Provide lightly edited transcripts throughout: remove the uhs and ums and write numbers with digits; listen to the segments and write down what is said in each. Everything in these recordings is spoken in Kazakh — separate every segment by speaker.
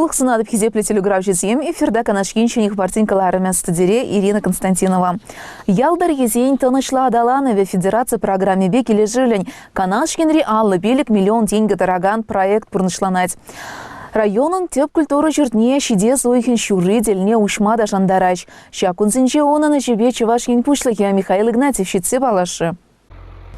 Speaker 1: Шулық сынадып хизеплі телеграф жезем эфирда канашкинчених партинкаларымен студире Ирина Константинова. Ялдар езейн тынышла адаланове федерация программе бе кележілін канашкинри аллы белік миллион деньги дороган проект пұрнышланать. Районын теп культура жүрдіне шиде зойхин шуры деліне ушмада жандарач. Шакунзинче онаны жебе чевашкин пушлыхе Михаил Игнатьев щитсе балашы.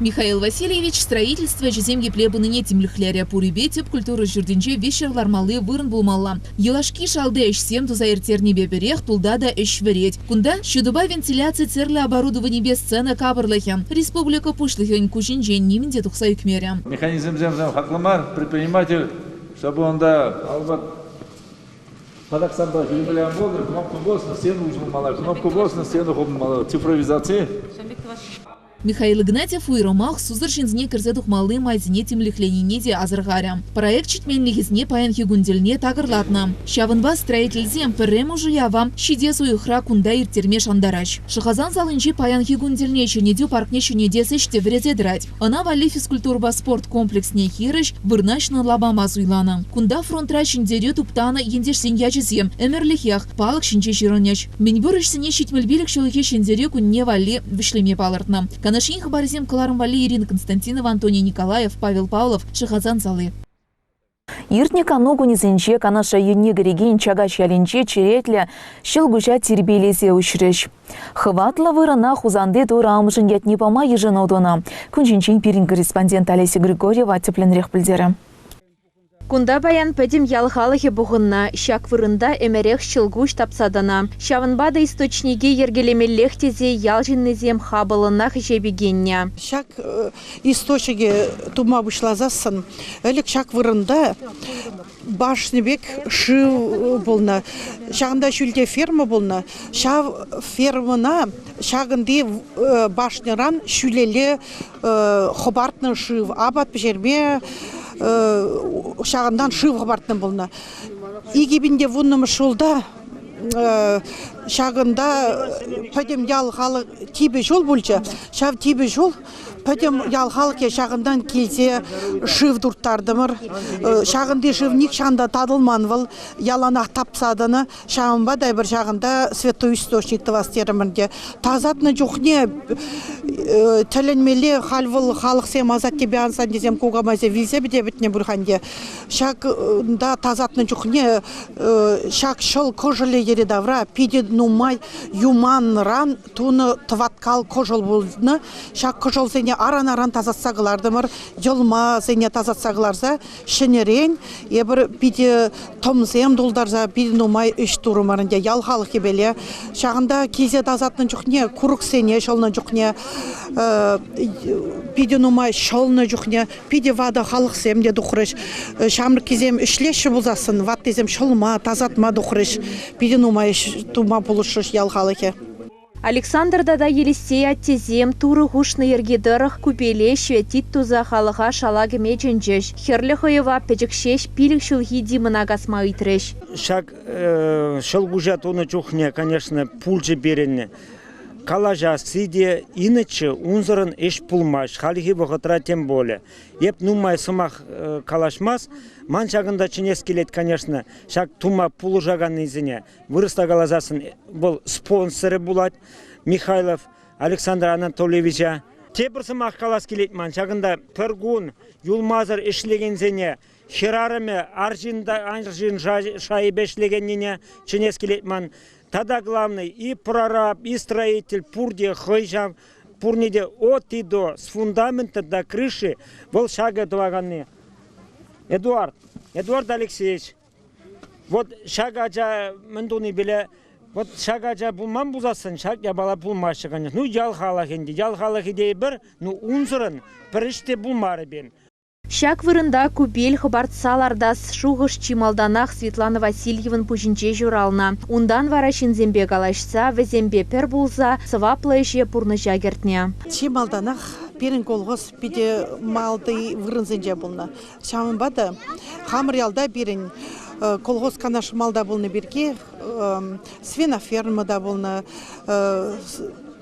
Speaker 2: Михаил Васильевич строительство жеземге плебыныне темліхлеря пурибе теп культура жүрдінче вешерлар малы вырын булмалла. Елашки шалды эшсем тузаиртерне беберех тулдада эш вереть. Кунда щудыба вентиляция церлі оборудование без сцена кабырлыхе. Республика пушлыхен кушинче нимінде тухса юкмеря.
Speaker 3: Механизм земзем хаклымар, предприниматель, чтобы он да албат Падаксанда юбилеям болдыр, кнопку бос на стену ужмала, кнопку бос на стену хобмала, цифровизация.
Speaker 2: Михаил Игнатьев уйромах сузыршинзне кірзе тухмалы майзіне темліхленінеде азырғаря. Проект читменлігізне паянхи гундельне тағырлатна. Шавынба строительзем піррем ұжыява шиде суйықра кунда иртерме шандарач. Шықазан залынче паянхи гундельне ченеде паркне ченеде сеште врезедрать. Ана вали физкультурба спорт комплексне хирыш вырнашны лабама зуйлана. Кунда фронтра шиндере туптана ендеш сеньячезем, эмерлихях, палық шинче жироняч. Менбурышсыне шитмельбилік шылыхе шиндере кунне вали вишлеме палыртна. Канашин хабарзем Кларом Вали, Ирина Константинова, Антоний Николаев, Павел Павлов, Шахазан Залы.
Speaker 1: Иртника ногу низенче канаша юнне гореген чагач яленче черетле щелгуча тербелезе ушреш. Хватла вырана хузанды тура амжын ятни пама еженодона. Күнчинчин пирин корреспондент Олеся Григорьева тепленрех пілдері.
Speaker 4: Кунда баян пәдім ялхалығы бұғынна, шак вырында әмәрех шылгуш тапсадана. Шавынбада источниге ергелемеллех тезе ялжиннезем хабылынақ жебегенне.
Speaker 5: Шак источниге тума бұшлазасын, әлік шак вырында башнебек шыв болна. Шағында шүлде ферма болна. Шав фермына шағынды башныран шүлелі хобартны шыв. Абат бішерме шағындан шыв бартын болна. Игебінде вұнным шолда шағында пәдем ялғалы тибе жол болча. Шав тибе жол пәдем ялғалы шағындан келсе шыв дұрттардымыр. Шағынды шывник шағында тадылманвыл яланақ тапсадыны шағынба дай бір шағында святой источникті вастерімірде. Тазатны жоқне тәлінмелі халвыл халық сем азат тебе ансан дезем коғамазе вилзе біде бітіне бұрханде. Шағында тазатны жоқне шақ шыл көжілі ері давра пиде нумай юман ран туны тваткал кожол болдыны. Шақ кожол сене аран-аран тазатсағылардымыр, жылма сене тазатсағыларса шынерен, ебір пиде томсем долдарза пиде нумай үш турымарынде ялхалық кебеле. Шағында кезе тазатның жүхне күрік сене шылны жүхне, пиде нумай шылны жүхне, пиде вада халық семде дұқырыш. Шамыр кезем үшлеші бұлзасын, ват дезем шылма, тазатма дұқырыш, пиде нумай тума бұлышыш ялхалығы.
Speaker 4: Александр Дада Елисей аттезем туры ғушны ергедіріх күпеле шветит туза халыға шалагы меченчеш. Херлі хойыва пәчікшеш пилік шылғы димына гасма үйтіреш.
Speaker 6: Шак шылгужа тоны чухне, конечно, пульчы беренне. Калажа сиде иначе унзырын эш пулмаш, халихи бұғытра тем боле. Еп нумай сымақ калашмас, ман шағында ченес келет, конечно, шак тума пулы жаған изіне. Вырыста қалазасын бұл спонсоры булат, Михайлов Александр Анатольевича. Тебір сымақ калас келет ман, шағында піргун, юлмазыр ішлеген зене, херарыме аржин шайы бешлегеніне ченес келет ман. Тогда главный и прораб, и строитель, пурде, хойжам, пурниде от и до, с фундамента до крыши, был шага дваганный. Эдуард Алексеевич, вот шагаджа мендуни биле, вот шагаджа булман бузасын, шаг я бала булмашы, конечно. Ну, ялхалах идея бір, ну, унзырын, біріште булмары бен.
Speaker 4: Шак вырында күбел хабартсалардас шуғыш чималданақ Светлана Васильевын пүжінче журална. Ундан вара шинзембе галашса, везембе пер булза, сываплайше пурны жагертне.
Speaker 5: Чималданақ перін колғыз биде малды вырынзенже болна. Шамынбады, хамыр берін колғыз канаш малда болны берге, свинофермада болны,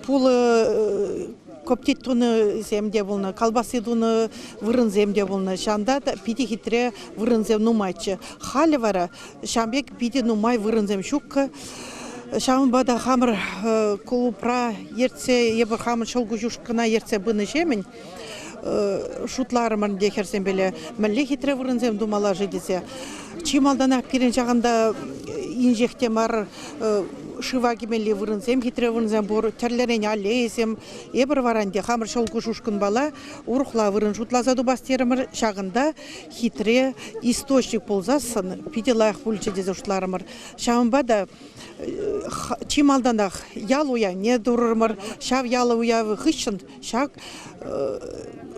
Speaker 5: пулы коптит туны земде болны, колбасы туны вырын земде болны. Шанда пиди хитре вырын зем нумайчы. Хали вара, шамбек пиди нумай вырын зем шукка. Шамын бада хамыр кулупра ерце, ебір хамыр шолгу жушкына ерце быны жемін. Шутларымын дехерсен беле, мәлі хитре вырын зем думала жидесе. Чималданақ пирен жағында инжекте мар шыва кемелі вырынсем, хитре вырынсем бұр, тәрлерен алейсем, ебір варанде хамыр шолғы шушкын бала, ұрықла вырын жұтлазаду бастерімір шағында хитре источник болзасын, пиделайық бүлчі дезе жұтларымыр. Шағынба да чималданақ ял уя не дұрырмыр, шав ялы уя ғышын, шақ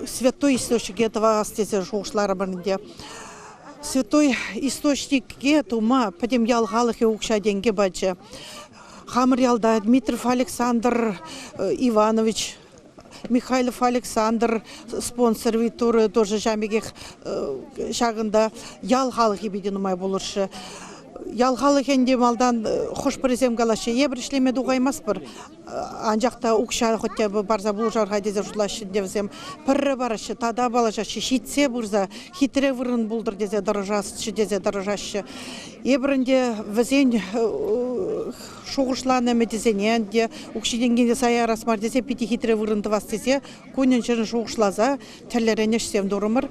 Speaker 5: святой источник этого астезе жұғышларымырінде. Святой источник тума, потом ялғалық еуқша денге бачы. Хамыр ялда Дмитриев Александр Иванович, Михайлов Александр, спонсор витуры, тоже жамегех шағында ялғалық ебеден умай болыршы. Ялғалық енде малдан хош бірізем қалашы, ебір ішлеме дуғаймас бір. Анжақта ұқша хотя барза бұл жарға дезе жұлашы девзем. Пірі барышы, тада балашашы, шитсе бұрза, хитре вырын бұлдыр дезе дұрыжашы, дезе дұрыжашы. Ебірінде візен шоғышланы медизенен де, ұқшиденгенде сая расмар десе, пити хитре вырынды вас десе, көнен жырын шоғышлаза, тәллерен ешсем дұрымыр.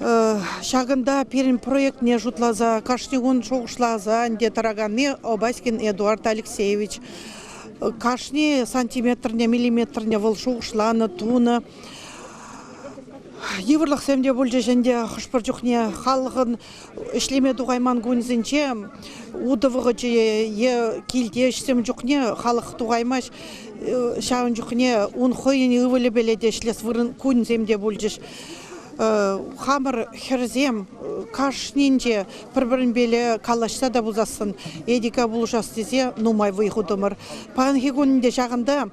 Speaker 5: Шағында перін проект не жұтлаза, кашнигун шоғышлаза, нде тарағаны Обаськин Эдуард Алексеевич. Кашни сантиметрне, миллиметрне выл шоғышланы, туны. Еврлық сәмде бұл жешінде құшпыр жүхне халығын ішлеме туғайман гөнзінче, удывығы же келде ішсем жүхне халық туғаймаш, шағын жүхне ұн қойын үвілі беледе ішлес вырын көнземде бұл жеш. Хамыр херзем кашнинже бір-бірін беле калашса да бұлзасын, едика бұлжас дезе нумай выйхудымыр. Пағын хегунінде жағында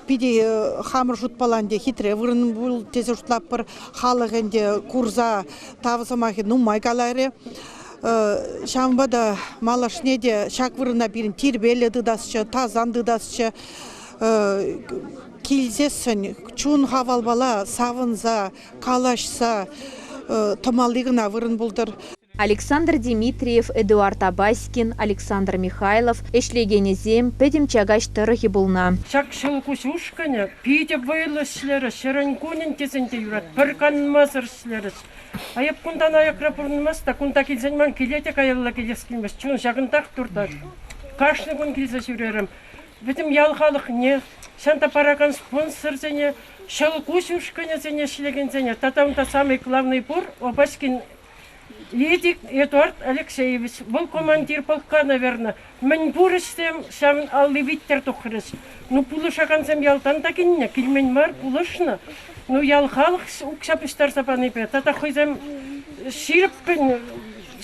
Speaker 5: пиде хамыр жұтпаланде хитре вырын бұл тезе жұтлап бір халығынде курза тавызамахи нумай калайры. Шамбада малашнеде шак вырына бірін тербелі дыдасшы, тазан дыдасшы, келзесін, чун хавалбала, савынза, калашса, томалығына вырын бұлдыр.
Speaker 4: Александр Дмитриев, Эдуард Абаськин, Александр Михайлов, эшлегенезем, педем чагаш тырыхи булна.
Speaker 7: Шак шылкуш ушканя, пиде вайлы шлері, шырынкунен кезінде юрат, бір канмазыр шлері. Аяп күндан аяқра бұрынмас, та күнда келзен ман келетек аялла келес келмес, чун жағындақ тұрдақ. Қашны күн келзе жүрерім. Бітім ялғалық не, шанта параган спонсор зене, шылкуш ушканя зене шлеген зене. Татамда самый главный бур, Обаськин Едик Эдуард Алексеевич, был командир полка, наверное. Мен бурыстем, шам алли виттер тухрыс. Ну пулышаганцем ялтан такинне, килмен мар пулышна. Ну ялхалық укшапыштар сапаны бе. Тата хойзем ширппен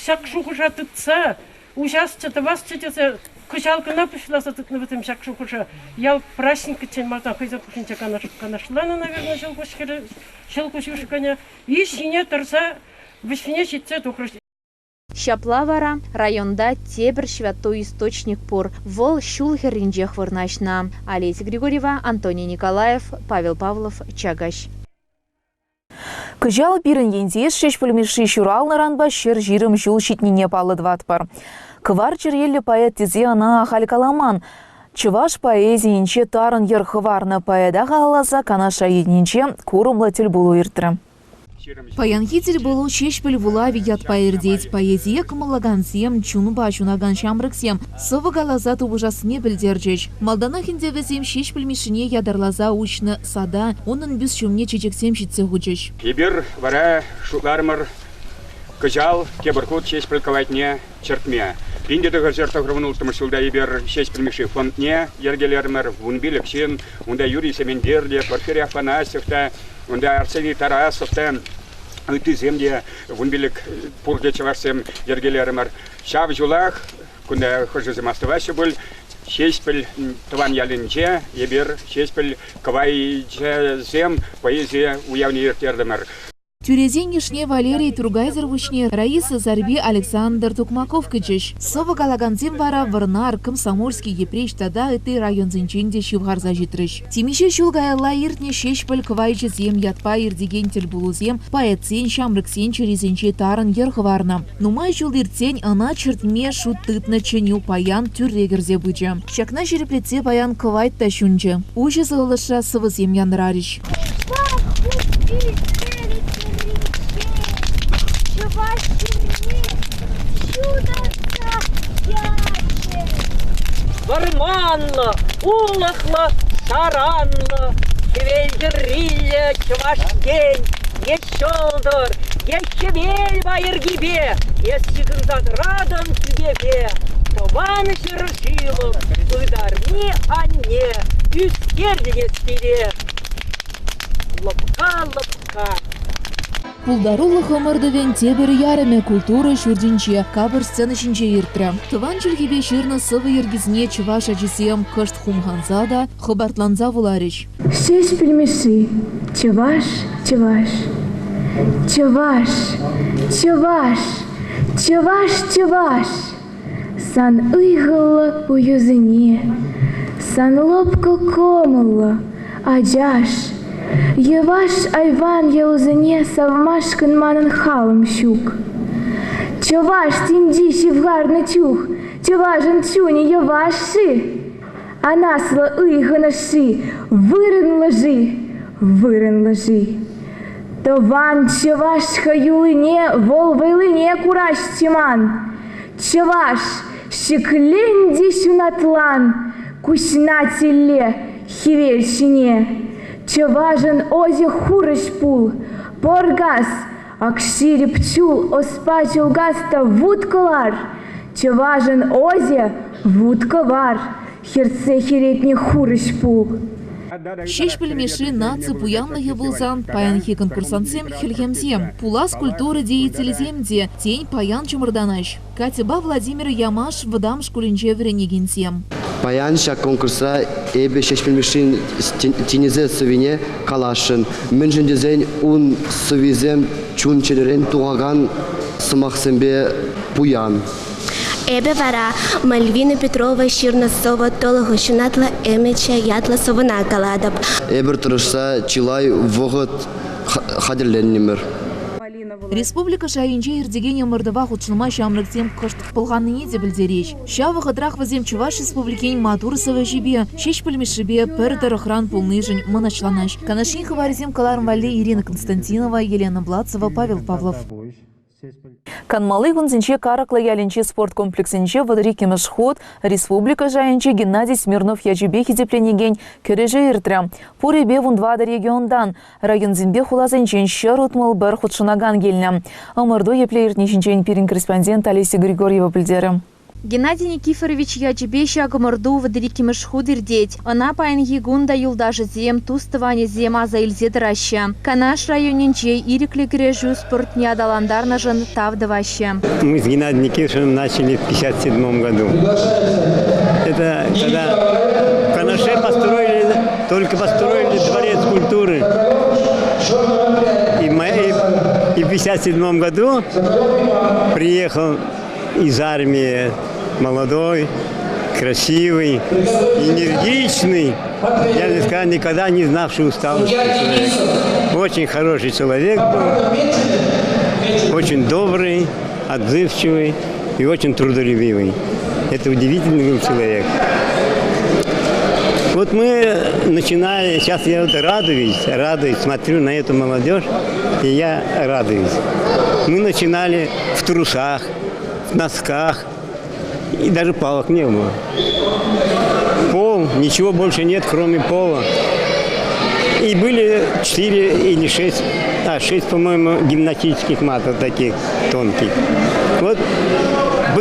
Speaker 7: шакшухуша тытса, ужасчы тывасчы десе, кышалкына пышласа тытны бітім шакшухуша. Ял праздник кітсен малдан хойзем кушинча канашланы, наверное, жылкушушканя. И шине тұрса,
Speaker 4: Шаплавара районда тебір святой источник пор. Вол шулхеринже хвырнашна. Олеся Григорьева, Антоний Николаев, Павел Павлов, Чагаш.
Speaker 1: Кыжал пирін ендес шеш пөлмеші шурал наранба шер жирым жул шитнине палы дватпар. Квар черелі поэт тезе ана халькаламан. Чываш поэзиинче тарын ерхыварны поэда ғалаза канаша еднинче курумла тіл болу иртірі.
Speaker 2: Паянхитель был чешпель вулави яд поэрдеть поэзия кымылагансем, чуну бачунаган шамрыксем, совы галаза тубужасыне білдерджеч. Малданах индевезем шешпель мишине ядарлаза учны сада, онын бюс чумне чечексем житсе хучеч.
Speaker 8: Ибір вара шутлармыр кыжал кебіркут шешпель кавайтне чертме. Пиндеді ғыржырта ғырвынултымы шылда ибір шешпель миши фондне ергелермір вунбилік шин, онда Юрий Семендерде, Порфирий Афанасьевта, онда Арсений Тарасовта, Үтіземде вунбилік пурде чаварсем ергелермір. Шав жулах, күнда хожызым астывашы бұл, шешпіл тыван ялінже, ебір шешпіл кавай зем поэзия уявне ертердімір.
Speaker 2: Тюрезенешне Валерий Тургайзервушне Раиса Зарби Александр Тукмаков кычыш. Сова галаганзем вара Варнар Комсомольский епрещ тада эты район зенченде шивгарза житрыш. Тимише шулгайла иртне шешпіль квайчы зем ятпа ирдеген тельбулузем поэтсен шамрыксен черезенче тарын ерхварна. Нумай жул иртсен ана чертме шутытна ченю паян тюррегерзе бычы. Шакна жереплетсе паян квайт тащунчы. Ужы зылыша сывызем янрарыш.
Speaker 9: Варманла, улахла, саранла, Хевельдерилля, Чувашкень, Ещолдор, Ещевель Вайергибе, Ещегнзад радан тебе, Тован Широшилов, Ударни Анне, Юскердине спире, Лапка.
Speaker 2: Пулдарулы хомырдывен тебер яреме культура шурдинче, кабыр сцена шинче иртря. Тыван чүлгебе ширна сывы ергизне чуваш ачисем кышт хумханзада, хабартланза вуларыш.
Speaker 10: Шеш пельмеши, чуваш, чуваш, чуваш, чуваш, чуваш, чуваш. Сан ыйгылла уюзыне, сан лобко комылла, аджаш. Еваш айван еузыне савмашкан манан халым щук. Чуваш тинди шивгарны чух, чуважын чуни еваши. Анасла ыйгана ши, вырын ложи. Тован чуваш хаюлыне, волвайлыне кураш чиман. Чуваш шикленди шунатлан, кушнателе хивельщине. Чуважен озе хурыш пул, поргас, акшири пчул оспачул гаста вудкалар. Чуважен озе вудкавар, херце херетне хурыш пул.
Speaker 2: Шеш пельмеши наци пуянлығы болзан паянхи конкурсантсем хельхемсем. Пулас культуры деятелеземде тень паян чумырданаш. Катиба Владимир Ямаш вдам шкулинче вренегенсем.
Speaker 11: Паянша конкурса эбе шеш пельмешин тинезе сывине калашын. Міншін дезен ун сывизем чунчелерен туғаган сымақсембе пуян.
Speaker 12: Эбе вара Мальвина Петрова Ширнасова толығы шунатла эмеча ятла совына каладып.
Speaker 11: Эбір тұрышса чилай вғыт хадерленнемір.
Speaker 2: Республика шайынче ирдеген ямырдыва худшылма шамрыктем кыштық пылғанныне де білдереш. Шавы қыдрақ вазем Чуваш республикен матурысывы жебе, шеш пілмешібе пір тұрықран пулныжын мұначланаш. Канашин хыварзем каларым вале Ирина Константинова, Елена Блацова, Павел Павлов.
Speaker 1: Канмалы гунзинче караклы ялинче спорт комплексинче вадырики мышход республика жайынче Геннадий Смирнов яжибе хидепленеген кереже иртря. Пуребе вундвада региондан район зинбе хулазынчен шыр утмыл бір худшынаган гельня. Амырду епле иртнешінчен пирин корреспондент Олеся Григорьева білдері.
Speaker 4: Геннадий Никифорович яджибеши агамырду вадырики мышхуд ирдеть. Она паянги гунда юлдажы зем, тустыване зема за ильзедраща. Канаш районинче ирикли грежу спортне адаландарнажын тавдываща.
Speaker 6: Мы с Геннадием Никифоровичем начали в 1957 году. Это когда в Канаше только построили дворец культуры. И в 1957 году приехал из армии молодой, красивый, энергичный, я никогда не знавший усталости человек. Очень хороший человек был, очень добрый, отзывчивый и очень трудолюбивый. Это удивительный был человек. Вот мы начинали, сейчас я радуюсь, смотрю на эту молодежь, и я радуюсь. Мы начинали в трусах, в носках, и даже палок не было. Пол, ничего больше нет, кроме пола. И были 4 или 6, 6, по-моему, гимнастических матов таких тонких. Вот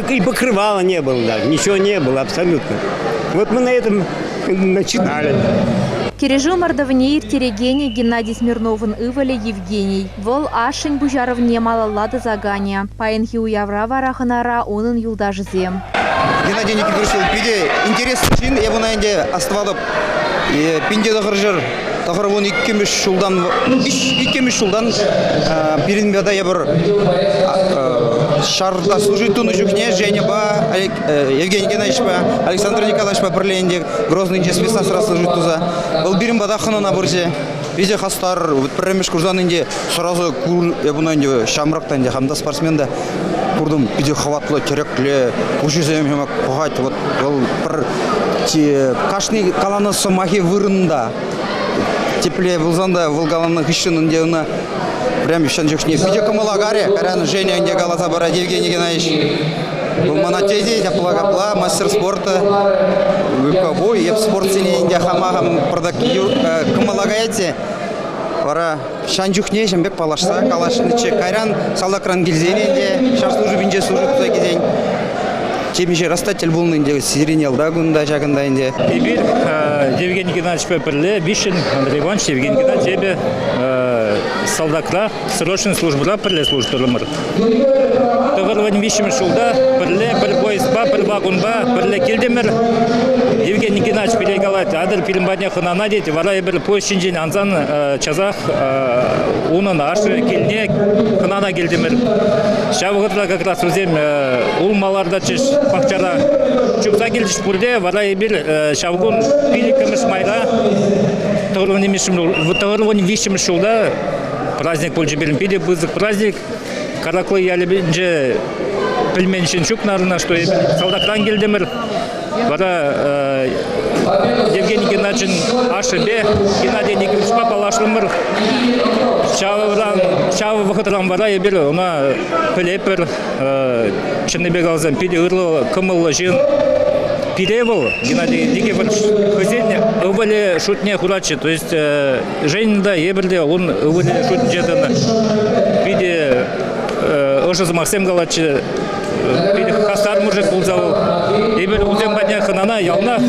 Speaker 6: и покрывала не было даже, ничего не было абсолютно. Вот мы на этом начинали.
Speaker 4: Кережу мордовне иртерегене Геннадий Смирновын ывале Евгений. Вол ашень бужаровне малалады загания. Паенхи уявра вараханара онын юлдажы зем.
Speaker 13: Геннадий Никифорович пиде интерес үшін ебунайынде аствалып пинде дағыржыр тахырвон 2-3 жылдан 2-3 жылдан Пиренбеда я бір шарда служитуны жүкне Женя ба Евгений Геннадьевич ба Александр Николаевич ба бірлейінде Грозный инжеспесна сразу служитуза. Бұл Пиренбеда ханына бірже везде хастар пірремеш куржанынде сразу кул ебунанде шамрактанде хамда спортсменда курдым биде хватлы терекле кушизем хемак погать вот бұл бір кашни каланы сомахи вырында тепле булзанда волгаланның хищинінде уна прям ещан жүкне биде камалагаре караны Женя инде галаса бара Евгений Геннадьевич бұл манатезе тяплагапла мастер спорта бой еп спорт сенеінде хамагам продакты камалагаете пара шанжухне жембек палашса калашныче кайран салакран гильзененде шар служб инже служитуза кезень Чемише растатель булнынде сиренел да гунда жагында инде.
Speaker 14: Теперь Евгений Геннадьевич Пеперле, Вишин, Андрей Иванович, Евгений Геннадьевич, солдатра, срочная служба, перле службы. Товарвань Вишим шулда, перле, пербойсба, пербагунба, перле килдемер. Евгений Геннадьевич перегалат, адер пилимбадня ханана дети, вара ебер площадь анзан чазах, унан аши килне ханана килдемер. Шавгатра как раз узем улмаларда чеш пахчара чукса келдиш бурде вара ебер шавгун пиликемеш майра товарвань вишим шулда праздник больше берем пиде бызык праздник караклы ялебинже пельменшин чук нарына что солдатран келдемер вара Евгений Геннадьевич Ашебе, Геннадий Николаевич Папалашлымыр, Шавы вахытран вара ебер, она пелепер, Ченебек алзан пиде ырлы кымылы жин пидевал, Геннадий Николаевич хозяин, ывали шутне хурачи, то есть Женин еберде, он ывали шутне жедана, пиде Оша Максим Галачи, пиде хастар мужик булзал, ебер узем бадня ханана ялна,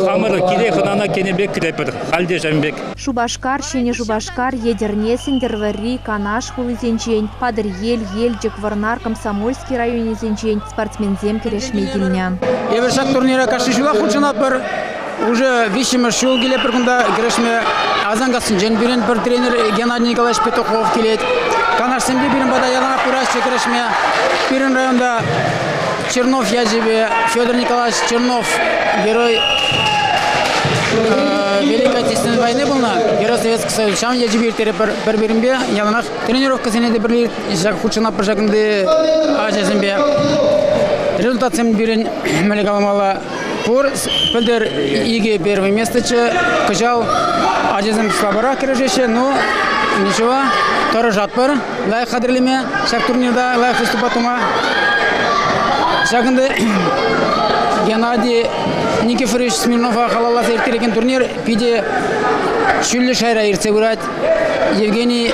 Speaker 14: хамыр киде ханана кенебек крепер, халде жамбек.
Speaker 4: Шубашкар, шене Шубашкар, едерне сендервери, канаш хулызенчень, падыр ел, Жекварнар, Комсомольский районе зенчень, спортсмензем керешмегильня.
Speaker 15: Ебер шак турнира кашишула хучанат бір, уже вишиме шул келе бір күнда керешме азангасын жен бірін бір тренер Геннадий Николаевич Петухов келет. Канаш сенбе бірін бада ялана пурашчы керешме, бірін районда Чернов Яжебе, Федор Николаевич Чернов, герой Великой Отечественной войны был на герой Советского Союза. Шам Яжебе иртері бір-бірінбе, яланақ тренировка сенеді бірлер, хучана пыржағынды ажазынбе. Результат сен бірін мәлік аламала пур, пілдер иге первое месточе, кыжал ажазын слабырақ кережеше, но ничего, торы жатпыр, лайық қадірлеме, шақ турнирда лайық выступатума. Шагынды Геннадий Никифорович Смирнова халаласа иртереген турнир пиде шүлі шайра иртсе бұрат. Евгений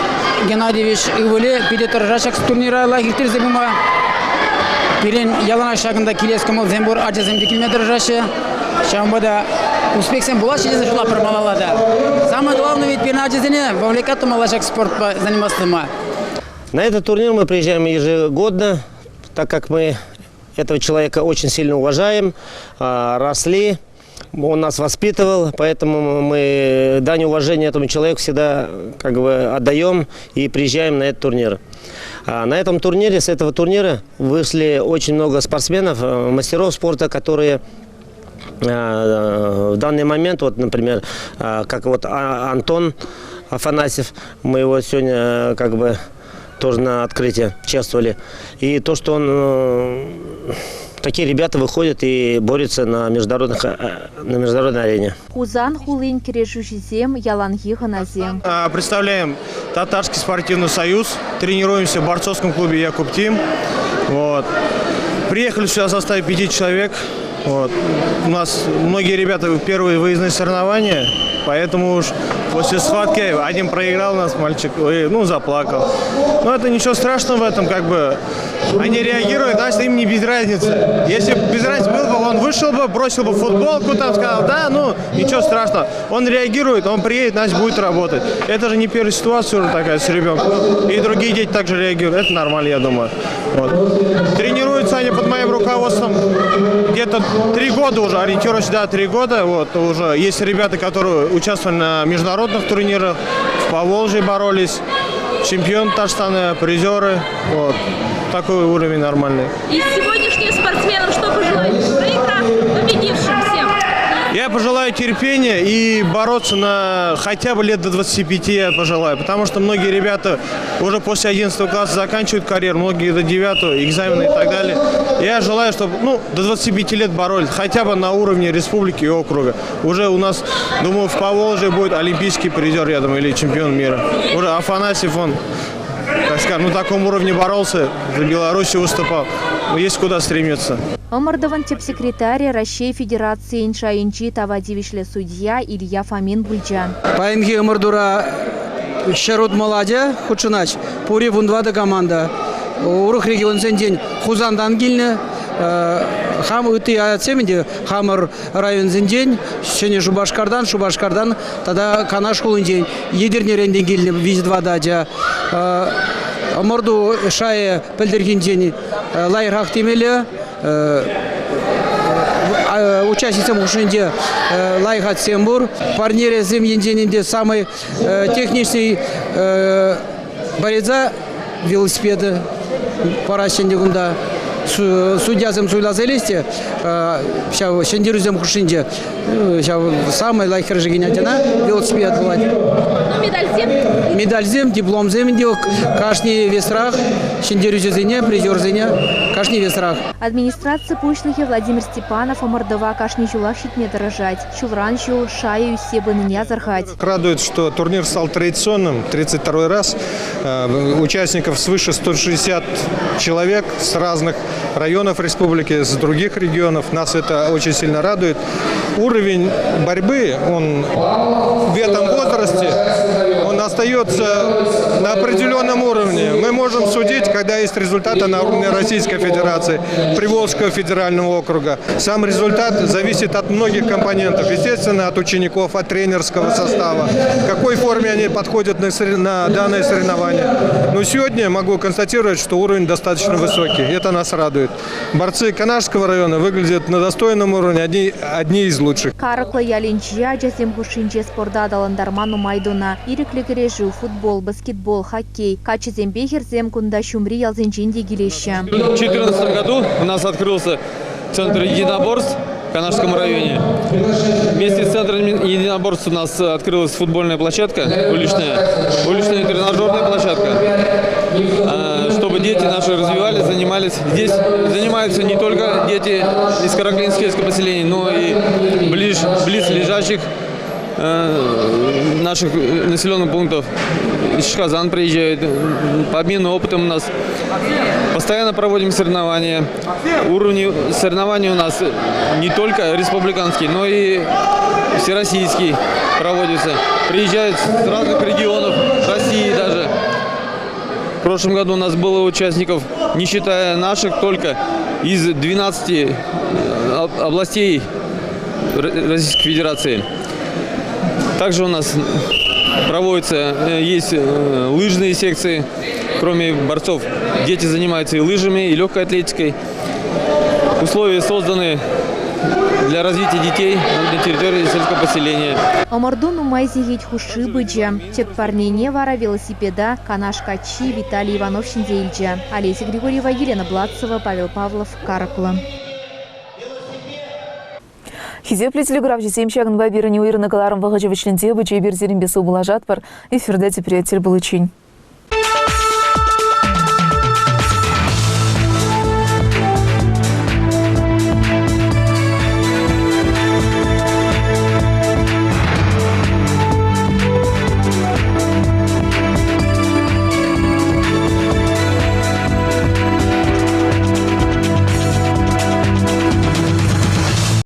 Speaker 15: Геннадьевич Ивыле пиде тұржашак турнира лайық иртерзе бұма. Пирен ялана шагында келес көміл зембор ажаземді келме тұржашы. Шамбада успехсен була шедезі жыла пырмалалады. Самое главное ведь пирен ажазене вовлекат малашак спорт занимастыма.
Speaker 16: На этот турнир мы приезжаем ежегодно, так как мы этого человека очень сильно уважаем, росли, он нас воспитывал, поэтому мы дань уважения этому человеку всегда отдаем и приезжаем на этот турнир. На этом турнире, с этого турнира вышли очень много спортсменов, мастеров спорта, которые в данный момент, вот, например, как вот Антон Афанасьев, мы его сегодня тоже на открытии чествовали. И то, что он, такие ребята выходят и борются на международной арене.
Speaker 4: Хузан хулин керешушизем, яланги ханазем.
Speaker 17: Представляем Татарский спортивный союз, тренируемся в борцовском клубе Якуб Тим. Вот. Приехали сюда в составе 5 человек. Вот. У нас многие ребята первые выездные соревнования, поэтому уж после схватки один проиграл у нас мальчик, заплакал. Но это ничего страшного в этом, они реагируют, значит им не без разницы. Если бы без разницы был бы, он вышел бы, бросил бы футболку, сказал, ничего страшного. Он реагирует, он приедет, значит будет работать. Это же не первая ситуация уже такая с ребенком. И другие дети также реагируют, это нормально, я думаю. Вот. Тренируются они под моим руководством где-то это 3 года уже, ориентируюсь, да, 3 года. Вот, уже есть ребята, которые участвовали на международных турнирах, в Поволжье боролись, чемпион Татарстана, призеры. Вот. Такой уровень нормальный.
Speaker 18: И сегодняшним спортсменам что пожелаете? Проиграв победившим всем?
Speaker 17: Я пожелаю терпения и бороться на хотя бы лет до 25 я пожелаю. Потому что многие ребята уже после 11 класса заканчивают карьеру, многие до 9, экзамены и так далее. Я желаю, чтобы до 25 лет боролись, хотя бы на уровне республики и округа. Уже у нас, думаю, в Поволжье будет олимпийский призер, я думаю, или чемпион мира. Уже Афанасьев, он, так скажем, на таком уровне боролся, за Белоруссию выступал. Есть куда стремиться.
Speaker 4: Омардован теп-секретарь России Федерации Иншаинчи Тавадивишле судья Илья Фомин Бульджан.
Speaker 15: Паимги Омардура Шарут Маладя, Хучинач, Пури Вундвада команда. Урух регион день Хузандан Гильне, Хам Уты Ацемиди, Хамар район день, Шене Шубашкардан, тогда Канаш Хулындень, Едернеренден Гильне, Виз 2 дадя. Морду Шае Пельдергиндени Лайрах Тимеля участницам Ушинде Лайхат Сембур, партнеры Земьенденинде самый техничный борец велосипеда Парашендегунда. Судья Земсуйла Зелесте, Шендирузем Хушинде, самый лайхер Жигинятина, велосипед бывает. Медаль зем, диплом зем, каждый весрах, Шендирузене, призер зене, каждый весрах.
Speaker 4: Администрация Пушлихи Владимир Степанов Омардова кашни жулах щитне дорожать. Чулран жул шаю себаныня зархать.
Speaker 19: Радует, что турнир стал традиционным, 32-й раз. Участников свыше 160 человек с разных районов республики, с других регионов. Нас это очень сильно радует. Уровень борьбы, он в этом возрасте, он остается на определенном уровне. Мы можем судить, когда есть результаты на уровне Российской Федерации, Приволжского федерального округа. Сам результат зависит от многих компонентов. Естественно, от учеников, от тренерского состава, в какой форме они подходят на данное соревнование. Но сегодня могу констатировать, что уровень достаточно высокий. Это нас радует. Борцы Канашского района выглядят на достойном уровне, одни из лучших.
Speaker 4: Каракла ялинчия, джазем хушинче спорда даландарману майдуна, иреклегережу, футбол, баскетбол, хоккей, качи зембехер зем кунда шумри ялзенчинди гилеща.
Speaker 20: В 2014 году у нас открылся центр единоборств в Канашском районе. Вместе с центром единоборств у нас открылась футбольная площадка, уличная тренажерная площадка, чтобы дети наши развивались, занимались. Здесь занимаются не только дети из Караклинского поселения, но и близлежащих наших населенных пунктов. Из Казан приезжают. По обмену опытом у нас постоянно проводим соревнования. Уровни соревнований у нас не только республиканские, но и всероссийские проводятся. Приезжают с разных регионов России даже. В прошлом году у нас было участников, не считая наших, только из 12 областей Российской Федерации. Также у нас есть лыжные секции. Кроме борцов, дети занимаются и лыжами, и легкой атлетикой. Условия созданы для развития детей на территории сельского поселения.
Speaker 4: Омардуну майзигить хуши быджа. Тек парнене вара велосипеда Канаш Качи Виталий Иванов Шиндеильджа. Олеся Григорьева, Елена Бладцева, Павел Павлов, Каракула.
Speaker 1: Хизепле телеграф жесем шагын бабирани уйрына каларым вағажы вічлінде бөчей бердерін бесі ұбыла жатпар. Эфирде приятель был очень.